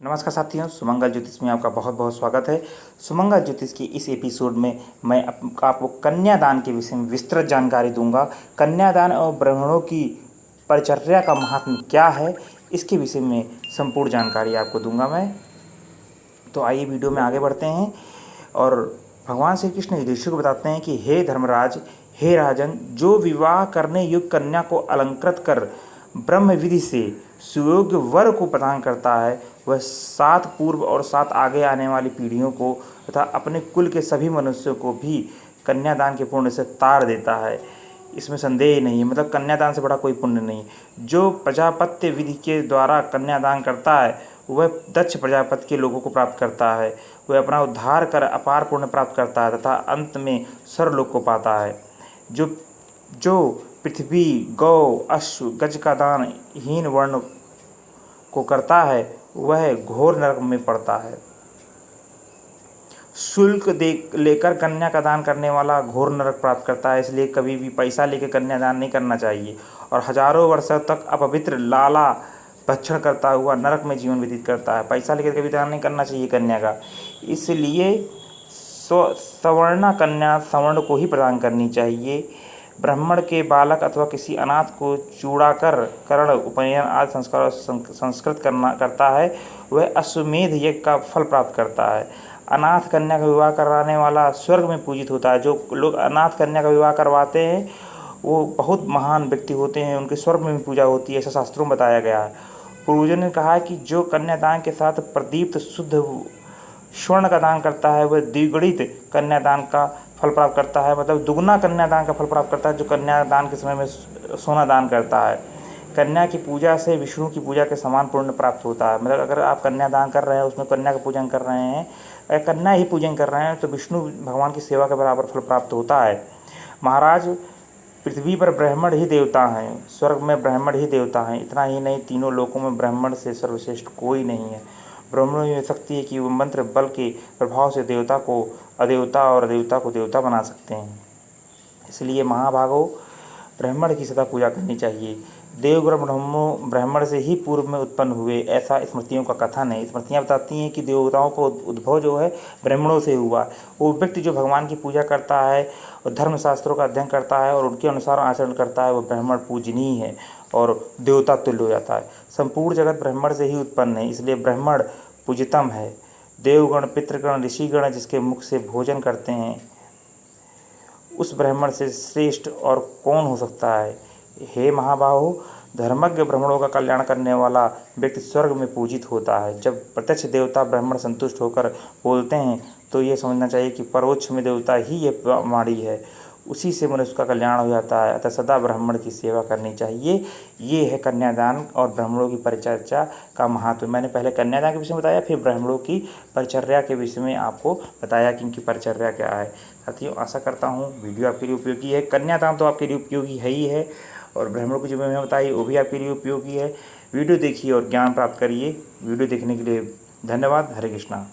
नमस्कार साथियों, सुमंगल ज्योतिष में आपका बहुत बहुत स्वागत है। सुमंगल ज्योतिष की इस एपिसोड में मैं आपको कन्यादान के विषय में विस्तृत जानकारी दूंगा। कन्यादान और ब्राह्मणों की परिचर्या का महात्म्य क्या है, इसके विषय में संपूर्ण जानकारी आपको दूंगा मैं। तो आइए वीडियो में आगे बढ़ते हैं और भगवान श्री कृष्ण युधिष्ठिर को बताते हैं कि हे धर्मराज, हे राजन, जो विवाह करने योग्य कन्या को अलंकृत कर ब्रह्म विधि से सुयोग्य वर को प्रदान करता है, वह 7 पूर्व और 7 आगे आने वाली पीढ़ियों को तथा अपने कुल के सभी मनुष्यों को भी कन्यादान के पुण्य से तार देता है। इसमें संदेह नहीं है, मतलब कन्यादान से बड़ा कोई पुण्य नहीं। जो प्रजापत्य विधि के द्वारा कन्यादान करता है वह दक्ष प्रजापति के लोगों को प्राप्त करता है। वह अपना उद्धार कर अपार पुण्य प्राप्त करता है तथा अंत में स्वर्गलोक को पाता है। जो पृथ्वी, गौ, अश्व, गज का दान हीन वर्ण को करता है वह घोर नरक में पड़ता है। शुल्क लेकर कन्या का दान करने वाला घोर नरक प्राप्त करता है। इसलिए कभी भी पैसा लेकर कन्यादान नहीं करना चाहिए और हजारों वर्षों तक अपवित्र लाला भक्षण करता हुआ नरक में जीवन व्यतीत करता है। पैसा लेकर कभी दान नहीं करना चाहिए कन्या का। इसलिए सवर्णा कन्या सवर्ण को ही प्रदान करनी चाहिए। ब्राह्मण के बालक अथवा किसी अनाथ को चूड़ाकर कर्ण उपनयन आदि संस्कार संस्कृत करता है, वह अश्वमेध यज्ञ का फल प्राप्त करता है। अनाथ कन्या का विवाह कराने वाला स्वर्ग में पूजित होता है। जो लोग अनाथ कन्या का विवाह करवाते हैं वो बहुत महान व्यक्ति होते हैं, उनके स्वर्ग में भी पूजा होती है, ऐसा शास्त्रों में बताया गया है। पूर्वजों ने कहा कि जो कन्यादान के साथ प्रदीप्त शुद्ध स्वर्ण का दान करता है वह द्विगुणित कन्यादान का फल प्राप्त करता है, मतलब दुगना कन्यादान का फल प्राप्त करता है जो कन्यादान के समय में सोना दान करता है। कन्या की पूजा से विष्णु की पूजा के समान पुण्य प्राप्त होता है। मतलब अगर आप कन्यादान कर रहे हैं, उसमें कन्या का पूजन कर रहे हैं, अगर कन्या ही पूजन कर रहे हैं तो विष्णु भगवान की सेवा के बराबर फल प्राप्त होता है। महाराज, पृथ्वी पर ब्राह्मण ही देवता हैं, स्वर्ग में ब्राह्मण ही देवता हैं। इतना ही नहीं, तीनों लोकों में ब्राह्मण से सर्वश्रेष्ठ कोई नहीं है। ब्राह्मणों में शक्ति है कि वो मंत्र बल के प्रभाव से देवता को अदेवता और अदेवता को देवता बना सकते हैं। इसलिए महाभागो, ब्राह्मण की सदा पूजा करनी चाहिए। देवगण ब्राह्मण से ही पूर्व में उत्पन्न हुए, ऐसा स्मृतियों का कथन है। स्मृतियाँ बताती हैं कि देवताओं को उद्भव जो है ब्राह्मणों से हुआ। वो व्यक्ति जो भगवान की पूजा करता है और धर्मशास्त्रों का अध्ययन करता है और उनके अनुसार आचरण करता है वो ब्राह्मण पूजनीय है और देवता तुल्य हो जाता है। संपूर्ण जगत ब्राह्मण से ही उत्पन्न है, इसलिए ब्राह्मण पूजितम है। देवगण, पितृगण, ऋषिगण जिसके मुख से भोजन करते हैं उस ब्राह्मण से श्रेष्ठ और कौन हो सकता है। हे महाबाहो, धर्मज्ञ ब्राह्मणों का कल्याण करने वाला व्यक्ति स्वर्ग में पूजित होता है। जब प्रत्यक्ष देवता ब्राह्मण संतुष्ट होकर बोलते हैं तो ये समझना चाहिए कि परोक्ष में देवता ही ये वाणी है, उसी से मनुष्य का कल्याण हो जाता है। अतः सदा ब्राह्मण की सेवा करनी चाहिए। ये है कन्यादान और ब्राह्मणों की परिचर्या का महत्व। मैंने पहले कन्यादान के विषय में बताया, फिर ब्राह्मणों की परिचर्या के विषय में आपको बताया कि इनकी परिचर्या क्या है। साथियों, आशा करता हूँ वीडियो आपके लिए उपयोगी है। कन्यादान तो आपके लिए उपयोगी है ही है और ब्राह्मणों की जो मैंने बताई वो भी आपके लिए उपयोगी है। वीडियो देखिए और ज्ञान प्राप्त करिए। वीडियो देखने के लिए धन्यवाद। हरे कृष्णा।